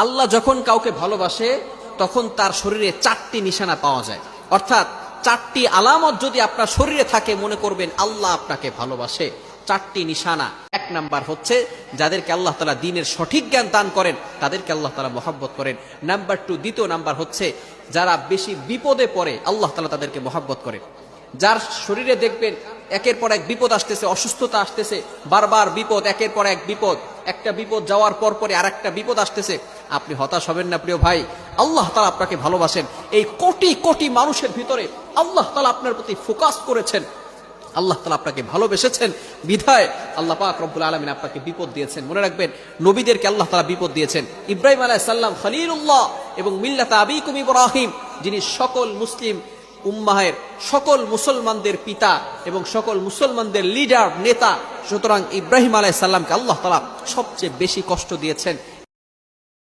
আল্লাহ যখন কাউকে ভালোবাসে তখন তার শরীরে 4টি নিশানা পাওয়া যায়, অর্থাৎ 4টি আলামত যদি আপনার শরীরে থাকে মনে করবেন আল্লাহ আপনাকে ভালোবাসে। 4টি নিশানা। 1 নাম্বার হচ্ছে যাদেরকে আল্লাহ তাআলা দ্বীনের সঠিক জ্ঞান দান করেন তাদেরকে আল্লাহ তাআলা মহব্বত করেন। নাম্বার 2, দ্বিতীয় নাম্বার হচ্ছে যারা বেশি বিপদে পড়ে আল্লাহ তাআলা তাদেরকে মহব্বত করেন। যার শরীরে দেখবেন একের পর এক বিপদ আসতেছে, অসুস্থতা আসতেছে, বারবার বিপদ, একের পর এক বিপদ, একটা বিপদ যাওয়ার পর পরে আরেকটা বিপদ আসতেছে, আপনি হতাশ হবেন না প্রিয় ভাই। আল্লাহ তাআলা আপনাকে ভালোবাসেন। এই কোটি কোটি মানুষের ভিতরে আল্লাহ তাআলা আপনার প্রতি ফোকাস করেছেন, আল্লাহ তাআলা আপনাকে ভালোবেসেছেন বিধায় আল্লাহ পাক রব্বুল আলামিন আপনাকে বিপদ দিয়েছেন। মনে রাখবেন নবীদেরকে আল্লাহ তাআলা বিপদ দিয়েছেন। ইব্রাহিম আলাইহিস সালাম খলিলুল্লাহ এবং মিল্লাত আবিকুম ইব্রাহিম, যিনি সকল মুসলিম উম্মাহের সকল মুসলমানদের পিতা এবং সকল মুসলমানদের লিডার নেতা, সুতরাং ইব্রাহিম আলাইহিস সালামকে আল্লাহ তাআলা সবচেয়ে বেশি কষ্ট দিয়েছেন।